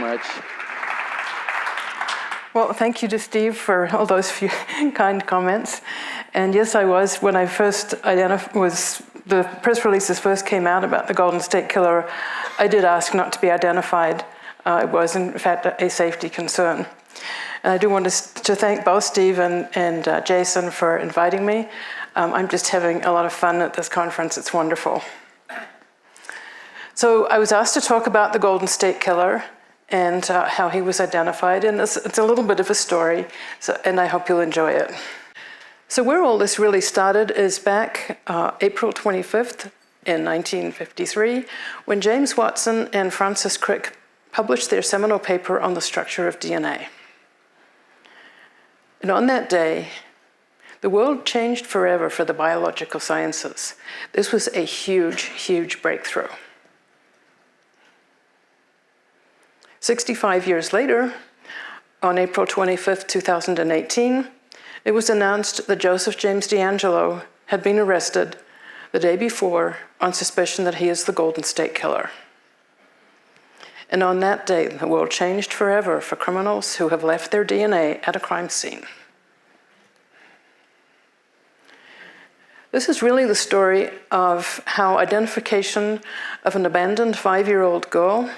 much. Well, thank you to Steve for all those few kind comments. And yes, I was, when I first the press releases first came out about the Golden State Killer, I did ask not to be identified. It was, in fact, a safety concern. And I do want to thank both Steve and Jason for inviting me. I'm just having a lot of fun at this conference. It's wonderful. So I was asked to talk about the Golden State Killer and how he was identified. And it's a little bit of a story, and I hope you'll enjoy it. So where all this really started is back April 25th in 1953, when James Watson and Francis Crick published their seminal paper on the structure of DNA. And on that day, the world changed forever for the biological sciences. This was a huge, huge breakthrough. 65 years later, on April 25th, 2018, it was announced that Joseph James DeAngelo had been arrested the day before on suspicion that he is the Golden State Killer. And on that day, the world changed forever for criminals who have left their DNA at a crime scene. This is really the story of how identification of an abandoned 5-year-old girl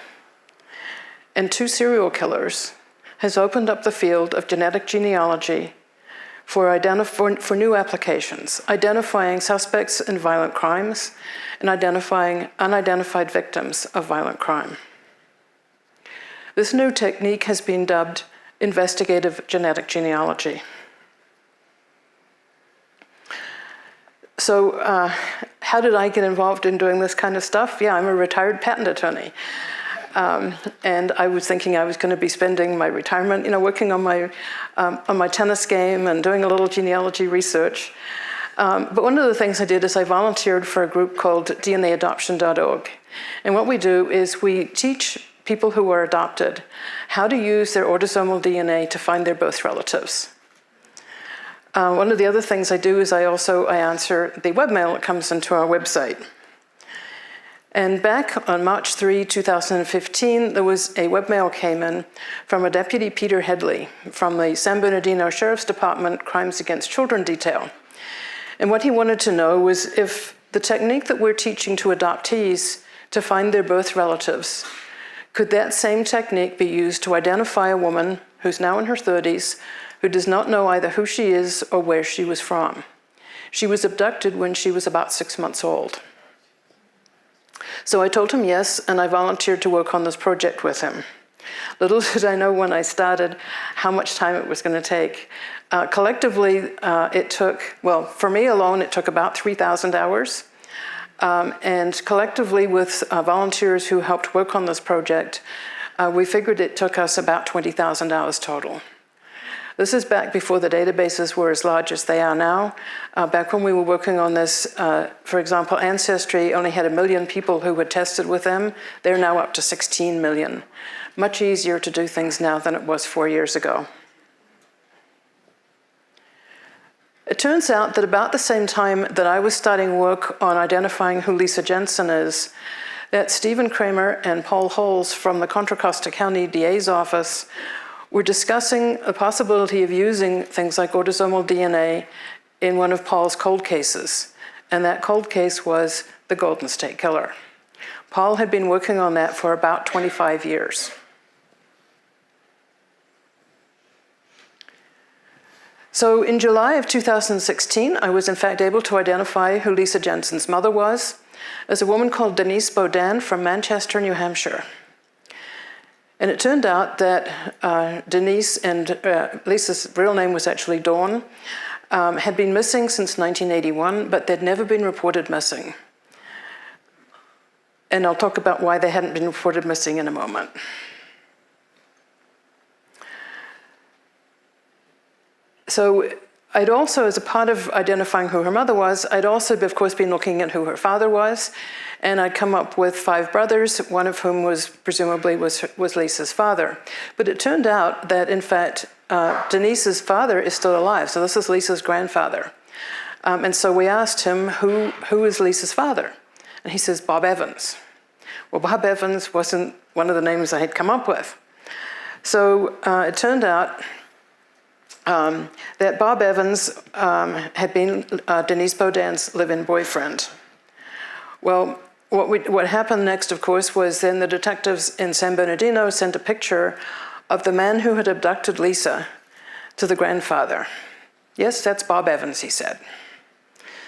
and 2 serial killers has opened up the field of genetic genealogy for new applications, identifying suspects in violent crimes and identifying unidentified victims of violent crime. This new technique has been dubbed investigative genetic genealogy. So how did I get involved in doing this kind of stuff? Yeah, I'm a retired patent attorney. And I was thinking I was going to be spending my retirement, working on my tennis game and doing a little genealogy research. But one of the things I did is I volunteered for a group called DNAadoption.org. And what we do is we teach people who are adopted how to use their autosomal DNA to find their birth relatives. One of the other things I do is I answer the webmail that comes into our website. And back on March 3, 2015, there was a webmail came in from a Deputy Peter Headley from the San Bernardino Sheriff's Department Crimes Against Children Detail. And what he wanted to know was if the technique that we're teaching to adoptees to find their birth relatives, could that same technique be used to identify a woman who's now in her 30s, who does not know either who she is or where she was from. She was abducted when she was about 6 months old. So I told him yes, and I volunteered to work on this project with him. Little did I know when I started how much time it was going to take. Collectively, it took, well, for me alone, it took about 3,000 hours. And collectively with volunteers who helped work on this project, we figured it took us about 20,000 hours total. This is back before the databases were as large as they are now. Back when we were working on this, for example, Ancestry only had 1 million people who had tested with them. They're now up to 16 million. Much easier to do things now than it was 4 years ago. It turns out that about the same time that I was starting work on identifying who Lisa Jensen is, that Stephen Kramer and Paul Holes from the Contra Costa County DA's office were discussing the possibility of using things like autosomal DNA in one of Paul's cold cases. And that cold case was the Golden State Killer. Paul had been working on that for about 25 years. So in July of 2016, I was in fact able to identify who Lisa Jensen's mother was as a woman called Denise Bodan from Manchester, New Hampshire. And it turned out that Denise and Lisa's real name was actually Dawn, had been missing since 1981, but they'd never been reported missing. And I'll talk about why they hadn't been reported missing in a moment. So I'd also, as a part of identifying who her mother was, I'd also, of course, been looking at who her father was. And I'd come up with 5 brothers, one of whom was presumably was Lisa's father. But it turned out that, in fact, Denise's father is still alive. So this is Lisa's grandfather. And so we asked him, who is Lisa's father? And he says, Bob Evans. Well, Bob Evans wasn't one of the names I had come up with. So it turned out that Bob Evans had been Denise Boudin's live-in boyfriend. Well, what happened next, of course, was then the detectives in San Bernardino sent a picture of the man who had abducted Lisa to the grandfather. Yes, that's Bob Evans, he said.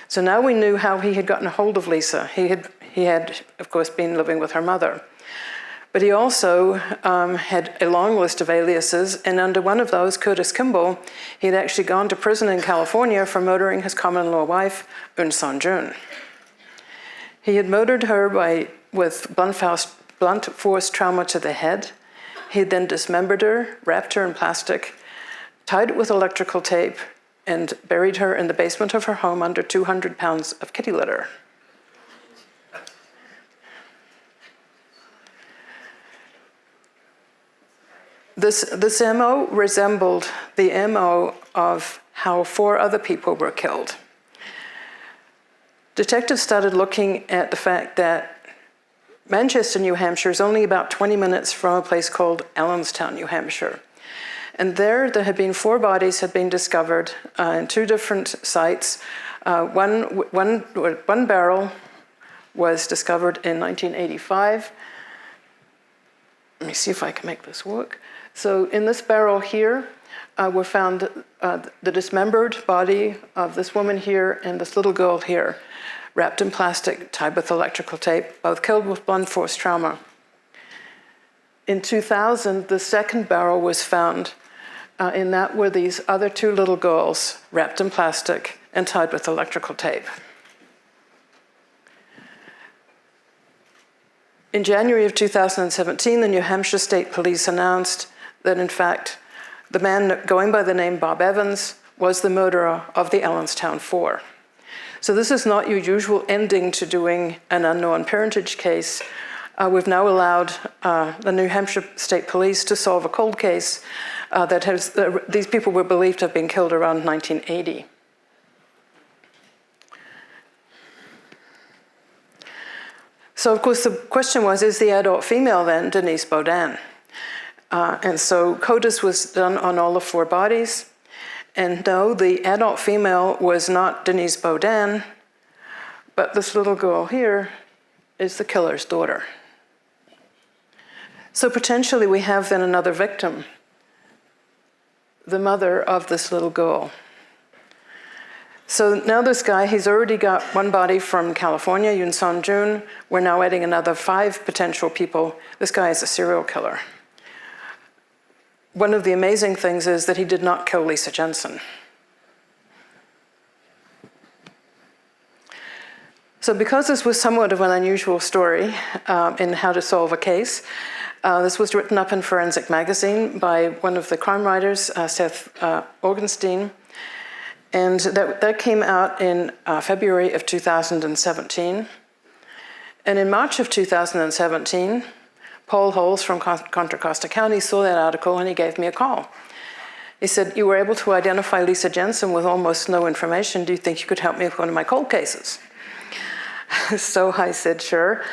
So now we knew how he had gotten a hold of Lisa. He had, of course, been living with her mother. But he also had a long list of aliases, and under one of those, Curtis Kimball, he had actually gone to prison in California for murdering his common-law wife, Eun Sun-jun. He had murdered her with blunt force trauma to the head. He had then dismembered her, wrapped her in plastic, tied it with electrical tape, and buried her in the basement of her home under 200 pounds of kitty litter. This MO resembled the MO of how 4 other people were killed. Detectives started looking at the fact that Manchester, New Hampshire is only about 20 minutes from a place called Allenstown, New Hampshire. And there had been 4 bodies had been discovered in 2 different sites. One barrel was discovered in 1985. Let me see if I can make this work. So in this barrel here, were found the dismembered body of this woman here and this little girl here, wrapped in plastic, tied with electrical tape, both killed with blunt force trauma. In 2000, the second barrel was found. In that were these other 2 little girls, wrapped in plastic and tied with electrical tape. In January of 2017, the New Hampshire State Police announced that, in fact, the man going by the name Bob Evans was the murderer of the Allenstown 4. So this is not your usual ending to doing an unknown parentage case. We've now allowed the New Hampshire State Police to solve a cold case that has, these people were believed to have been killed around 1980. So, of course, the question was, is the adult female then Denise Boudin? And so CODIS was done on all the 4 bodies. And no, the adult female was not Denise Boudin, but this little girl here is the killer's daughter. So potentially we have then another victim, the mother of this little girl. So now this guy, he's already got 1 body from California, Eun Sun-jun. We're now adding another 5 potential people. This guy is a serial killer. One of the amazing things is that he did not kill Lisa Jensen. So because this was somewhat of an unusual story in how to solve a case, this was written up in Forensic Magazine by one of the crime writers, Seth Augenstein. And that came out in February of 2017. And in March of 2017, Paul Holes from Contra Costa County saw that article and he gave me a call. He said, "You were able to identify Lisa Jensen with almost no information. Do you think you could help me with one of my cold cases?" So I said, sure.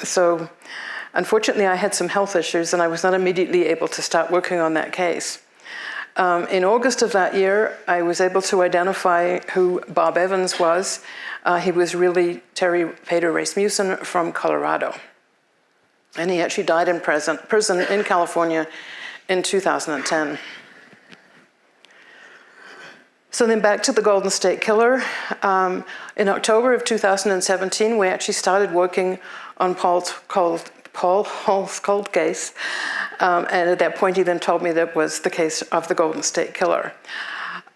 So unfortunately, I had some health issues and I was not immediately able to start working on that case. In August of that year, I was able to identify who Bob Evans was. He was really Terry Pater Rasmussen from Colorado. And he actually died in prison in California in 2010. So then back to the Golden State Killer. In October of 2017, we actually started working on Paul Hole's cold case. And at that point, he then told me that was the case of the Golden State Killer.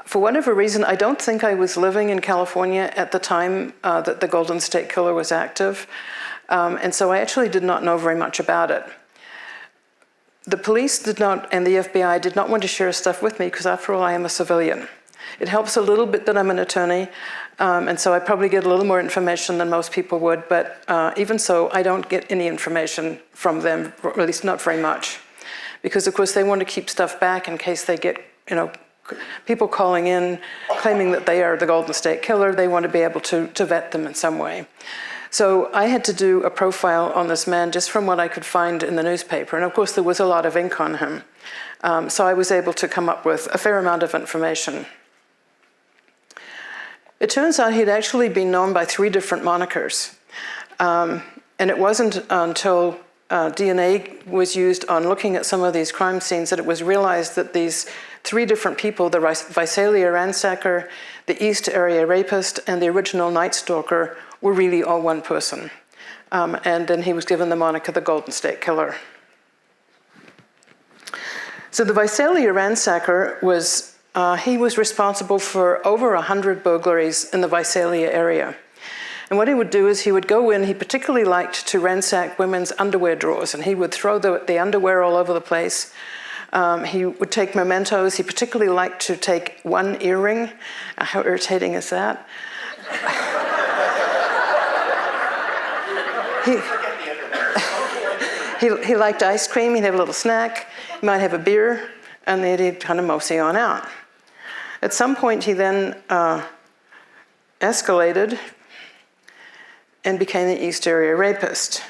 For whatever reason, I don't think I was living in California at the time that the Golden State Killer was active. And so I actually did not know very much about it. The police did not, and the FBI did not want to share stuff with me because after all, I am a civilian. It helps a little bit that I'm an attorney, and so I probably get a little more information than most people would, but even so, I don't get any information from them, or at least not very much. Because of course they want to keep stuff back in case they get, people calling in, claiming that they are the Golden State Killer. They want to be able to vet them in some way. So I had to do a profile on this man just from what I could find in the newspaper. And of course, there was a lot of ink on him. So I was able to come up with a fair amount of information. It turns out he'd actually been known by 3 different monikers. And it wasn't until DNA was used on looking at some of these crime scenes that it was realized that these 3 different people, the Visalia ransacker, the East Area rapist, and the original Night Stalker, were really all one person. And then he was given the moniker the Golden State Killer. So the Visalia ransacker was, he was responsible for over 100 burglaries in the Visalia area. And what he would do is he would go in, he particularly liked to ransack women's underwear drawers, and he would throw the underwear all over the place. He would take mementos. He particularly liked to take one earring. How irritating is that? He liked ice cream. He'd have a little snack. He might have a beer, and then he'd kind of mosey on out. At some point, he then escalated and became the East Area rapist.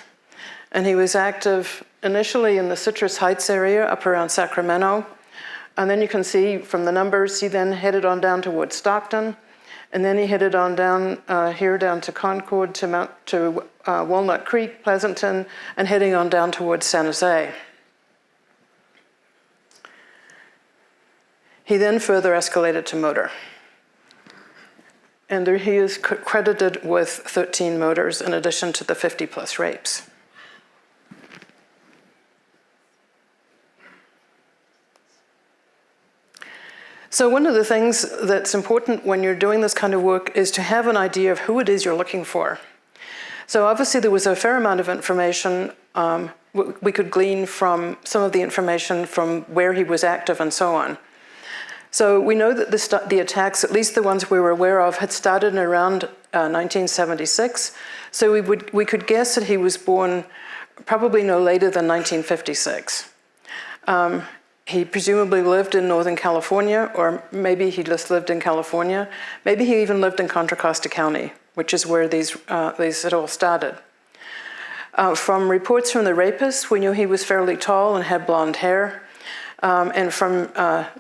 And he was active initially in the Citrus Heights area up around Sacramento. And then you can see from the numbers, he then headed on down towards Stockton. And then he headed on down here down to Concord, to Walnut Creek, Pleasanton, and heading on down towards San Jose. He then further escalated to murder. And there he is credited with 13 murders in addition to the 50+ rapes. So one of the things that's important when you're doing this kind of work is to have an idea of who it is you're looking for. So obviously there was a fair amount of information we could glean from some of the information from where he was active and so on. So we know that the attacks, at least the ones we were aware of, had started in around 1976. So we could guess that he was born probably no later than 1956. He presumably lived in Northern California, or maybe he just lived in California. Maybe he even lived in Contra Costa County, which is where these had all started. From reports from the rapists, we knew he was fairly tall and had blonde hair. And from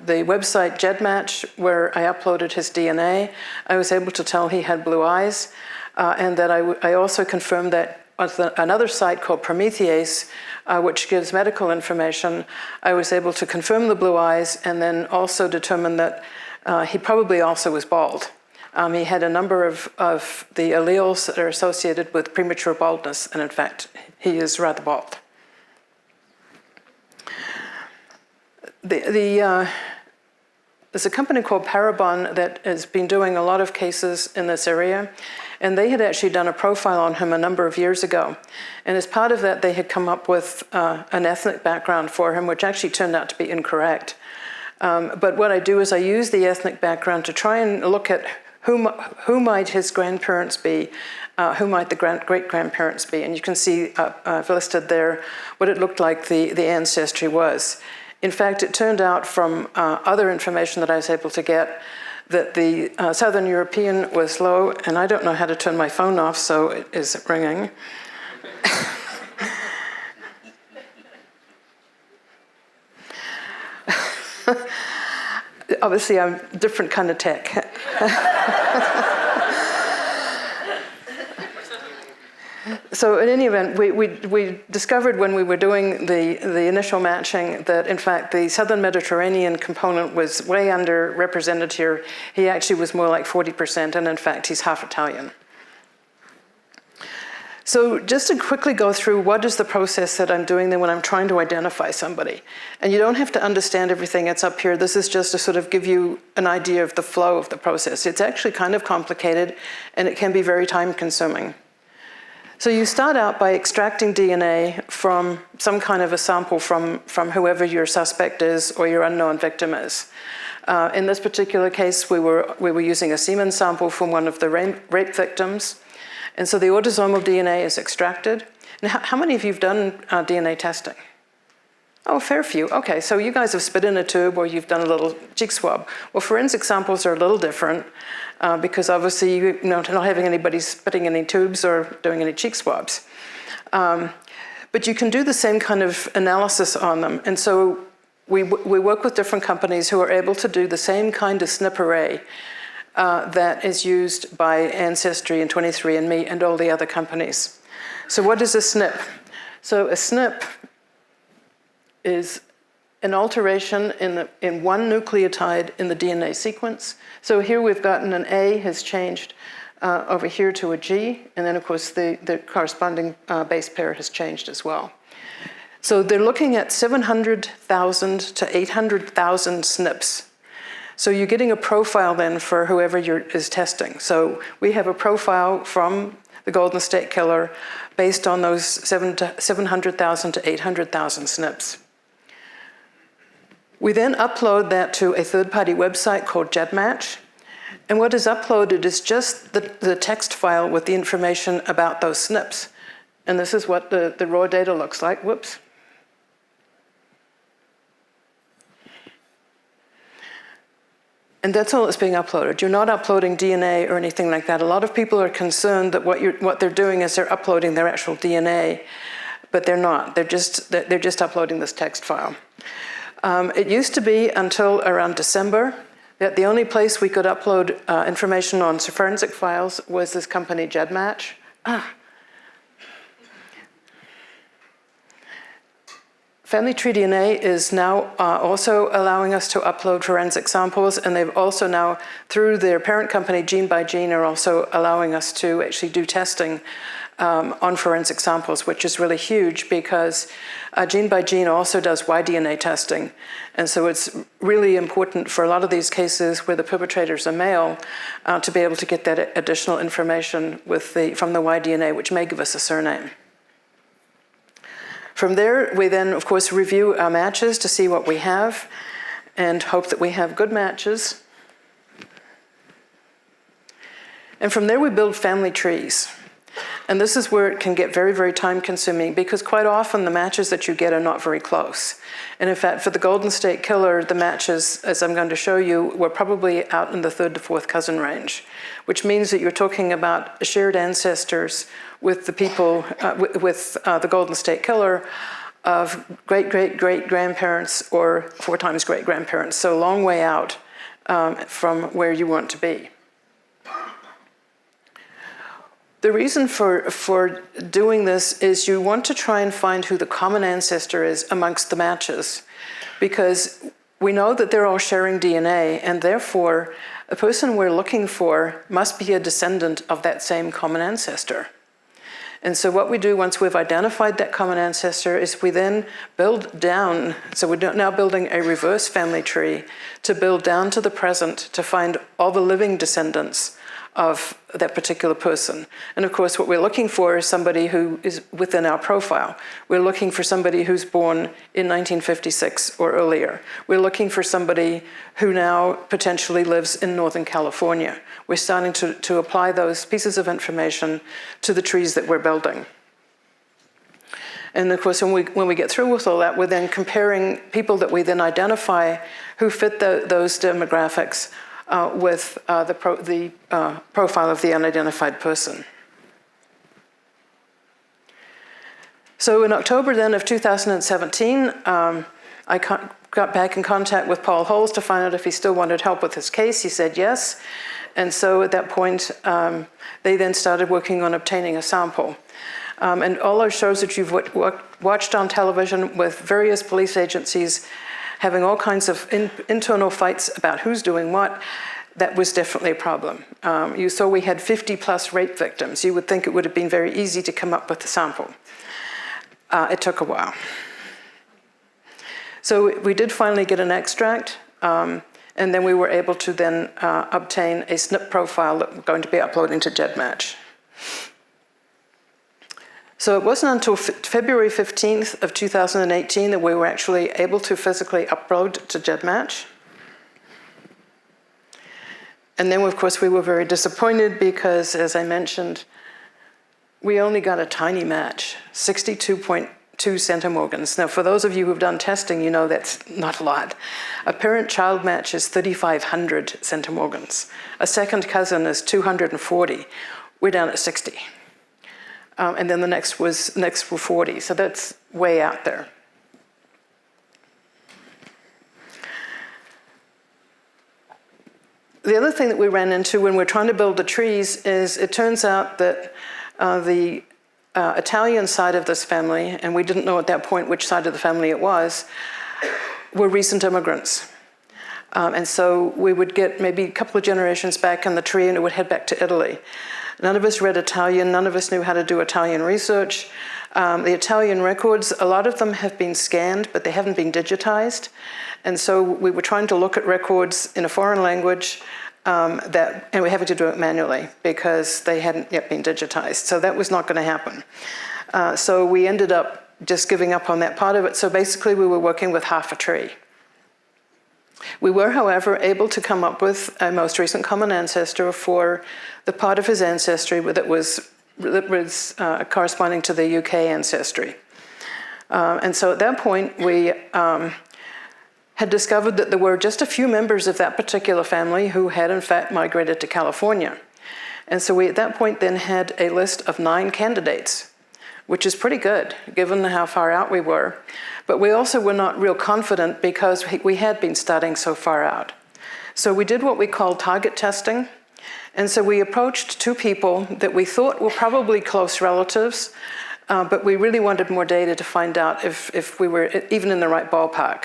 the website GEDmatch, where I uploaded his DNA, I was able to tell he had blue eyes. And that I also confirmed that with another site called Prometheus, which gives medical information, I was able to confirm the blue eyes and then also determine that he probably also was bald. He had a number of the alleles that are associated with premature baldness, and in fact, he is rather bald. There's a company called Parabon that has been doing a lot of cases in this area, and they had actually done a profile on him a number of years ago. And as part of that, they had come up with an ethnic background for him, which actually turned out to be incorrect. But what I do is I use the ethnic background to try and look at who might his grandparents be, who might the great-grandparents be. And you can see I've listed there what it looked like the ancestry was. In fact, it turned out from other information that I was able to get that the Southern European was low, and I don't know how to turn my phone off, so it is ringing. Obviously, I'm a different kind of tech. So in any event, we discovered when we were doing the initial matching that, in fact, the Southern Mediterranean component was way underrepresented here. He actually was more like 40%, and in fact, he's half Italian. So just to quickly go through what is the process that I'm doing then when I'm trying to identify somebody. And you don't have to understand everything that's up here. This is just to sort of give you an idea of the flow of the process. It's actually kind of complicated, and it can be very time-consuming. So you start out by extracting DNA from some kind of a sample from whoever your suspect is or your unknown victim is. In this particular case, we were using a semen sample from one of the rape victims. And so the autosomal DNA is extracted. And how many of you have done DNA testing? Oh, a fair few. Okay, so you guys have spit in a tube or you've done a little cheek swab. Well, forensic samples are a little different because obviously you're not having anybody spitting any tubes or doing any cheek swabs. But you can do the same kind of analysis on them. And so we work with different companies who are able to do the same kind of SNP array that is used by Ancestry and 23andMe and all the other companies. So what is a SNP? So a SNP is an alteration in one nucleotide in the DNA sequence. So here we've gotten an A has changed over here to a G, and then of course the corresponding base pair has changed as well. So they're looking at 700,000 to 800,000 SNPs. So you're getting a profile then for whoever is testing. So we have a profile from the Golden State Killer based on those 700,000 to 800,000 SNPs. We then upload that to a third-party website called GEDmatch. And what is uploaded is just the text file with the information about those SNPs. And this is what the raw data looks like. Whoops. And that's all that's being uploaded. You're not uploading DNA or anything like that. A lot of people are concerned that what they're doing is they're uploading their actual DNA, but they're not. They're just uploading this text file. It used to be until around December that the only place we could upload information on forensic files was this company, GEDmatch. Family Tree DNA is now also allowing us to upload forensic samples, and they've also now, through their parent company, Gene by Gene, are also allowing us to actually do testing on forensic samples, which is really huge because Gene by Gene also does Y-DNA testing. And so it's really important for a lot of these cases where the perpetrators are male to be able to get that additional information from the Y-DNA, which may give us a surname. From there, we then, of course, review our matches to see what we have and hope that we have good matches. And from there, we build family trees. And this is where it can get very, very time consuming because quite often the matches that you get are not very close. And in fact, for the Golden State Killer, the matches, as I'm going to show you, were probably out in the third to fourth cousin range, which means that you're talking about shared ancestors with the people, with the Golden State Killer of great-great-great-grandparents or 4 times great-grandparents, so a long way out from where you want to be. The reason for doing this is you want to try and find who the common ancestor is amongst the matches, because we know that they're all sharing DNA, and therefore the person we're looking for must be a descendant of that same common ancestor. And so what we do once we've identified that common ancestor is we then build down, so we're now building a reverse family tree to build down to the present to find all the living descendants of that particular person. And of course, what we're looking for is somebody who is within our profile. We're looking for somebody who's born in 1956 or earlier. We're looking for somebody who now potentially lives in Northern California. We're starting to apply those pieces of information to the trees that we're building. And of course, when we get through with all that, we're then comparing people that we then identify who fit those demographics with the profile of the unidentified person. So in October then of 2017, I got back in contact with Paul Holes to find out if he still wanted help with his case. He said yes. And so at that point, they then started working on obtaining a sample. And all those shows that you've watched on television with various police agencies having all kinds of internal fights about who's doing what, that was definitely a problem. You saw we had 50 plus rape victims. You would think it would have been very easy to come up with a sample. It took a while. So we did finally get an extract, and then we were able to then obtain a SNP profile that we're going to be uploading to GEDmatch. So it wasn't until February 15th of 2018 that we were actually able to physically upload to GEDmatch. And then, of course, we were very disappointed because, as I mentioned, we only got a tiny match, 62.2 2 centimorgans. Now, for those of you who've done testing, you know that's not a lot. A parent-child match is 3,500 centimorgans. A second cousin is 240. We're down at 60. And then the next were 40, so that's way out there. The other thing that we ran into when we're trying to build the trees is it turns out that the Italian side of this family, and we didn't know at that point which side of the family it was, were recent immigrants. And so we would get maybe a couple of generations back in the tree and it would head back to Italy. None of us read Italian, none of us knew how to do Italian research. The Italian records, a lot of them have been scanned, but they haven't been digitized. And so we were trying to look at records in a foreign language, and we're having to do it manually because they hadn't yet been digitized. So that was not going to happen. So we ended up just giving up on that part of it. So basically we were working with half a tree. We were, however, able to come up with a most recent common ancestor for the part of his ancestry that was corresponding to the UK ancestry. And so at that point, we had discovered that there were just a few members of that particular family who had, in fact, migrated to California. And so we, at that point, then had a list of 9 candidates, which is pretty good, given how far out we were. But we also were not real confident because we had been studying so far out. So we did what we called target testing. And so we approached 2 people that we thought were probably close relatives, but we really wanted more data to find out if we were even in the right ballpark.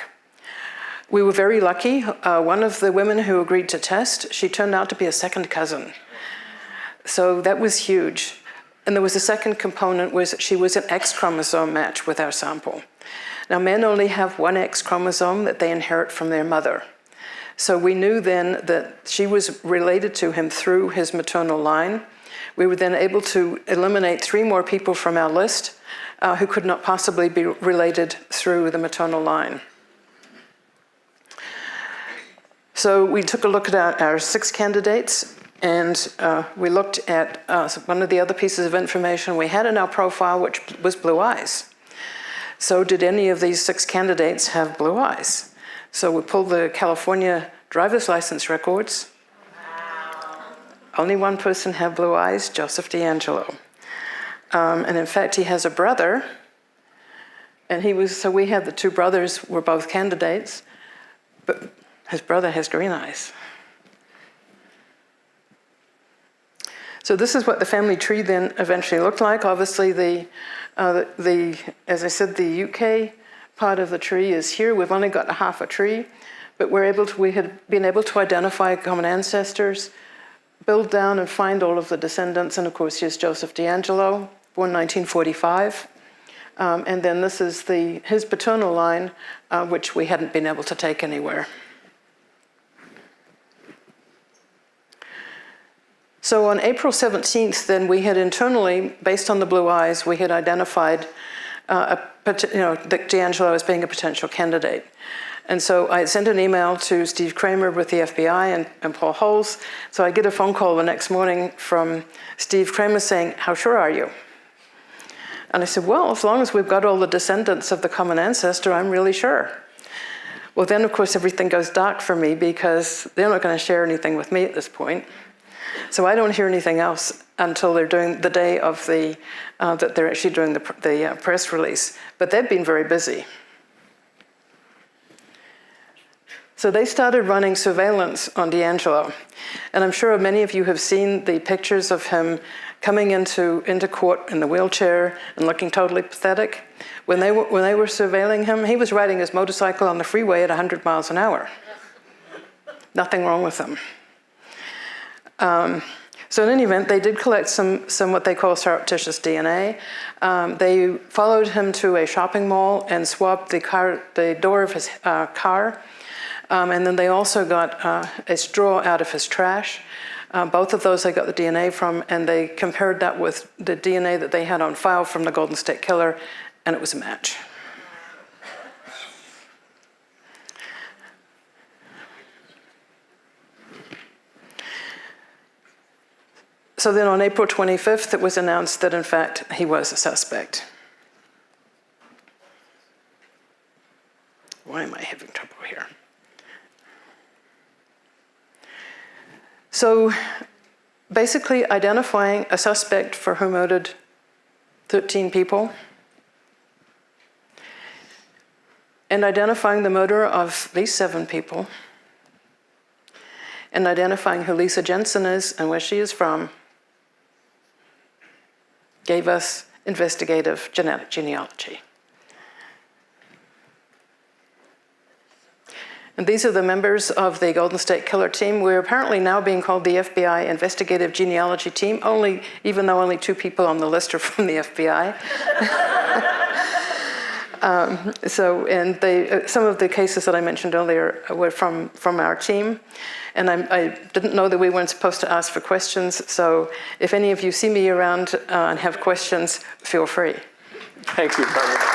We were very lucky. One of the women who agreed to test, she turned out to be a second cousin. So that was huge. And there was a second component, was she was an X chromosome match with our sample. Now, men only have 1 X chromosome that they inherit from their mother. So we knew then that she was related to him through his maternal line. We were then able to eliminate 3 more people from our list who could not possibly be related through the maternal line. So we took a look at our 6 candidates, and we looked at one of the other pieces of information we had in our profile, which was blue eyes. So did any of these 6 candidates have blue eyes? So we pulled the California driver's license records. Wow. Only one person had blue eyes, Joseph D'Angelo. And in fact, he has a brother, and so we had the 2 brothers were both candidates, but his brother has green eyes. So this is what the family tree then eventually looked like. Obviously, as I said, the UK part of the tree is here. We've only got half a tree, but we had been able to identify common ancestors, build down and find all of the descendants. And of course, here's Joseph D'Angelo, born 1945. And then this is his paternal line, which we hadn't been able to take anywhere. So on April 17th, then we had internally, based on the blue eyes, we had identified Dick D'Angelo as being a potential candidate. And so I sent an email to Steve Kramer with the FBI and Paul Holes. So I get a phone call the next morning from Steve Kramer saying, "How sure are you?" And I said, "Well, as long as we've got all the descendants of the common ancestor, I'm really sure." Well, then, of course, everything goes dark for me because they're not going to share anything with me at this point. So I don't hear anything else until they're doing the day of that they're actually doing the press release. But they've been very busy. So they started running surveillance on D'Angelo. And I'm sure many of you have seen the pictures of him coming into court in the wheelchair and looking totally pathetic. When they were surveilling him, he was riding his motorcycle on the freeway at 100 miles an hour. Nothing wrong with him. So in any event, they did collect some what they call surreptitious DNA. They followed him to a shopping mall and swabbed the door of his car. And then they also got a straw out of his trash. Both of those they got the DNA from, and they compared that with the DNA that they had on file from the Golden State Killer, and it was a match. So then on April 25th, it was announced that, in fact, he was a suspect. So basically identifying a suspect for who murdered 13 people, and identifying the murderer of at least 7 people, and identifying who Lisa Jensen is and where she is from, gave us investigative genetic genealogy. And these are the members of the Golden State Killer team. We're apparently now being called the FBI Investigative Genealogy Team, even though only 2 people on the list are from the FBI. Some of the cases that I mentioned earlier were from our team. And I didn't know that we weren't supposed to ask for questions. So if any of you see me around and have questions, feel free. Thank you, Barbara.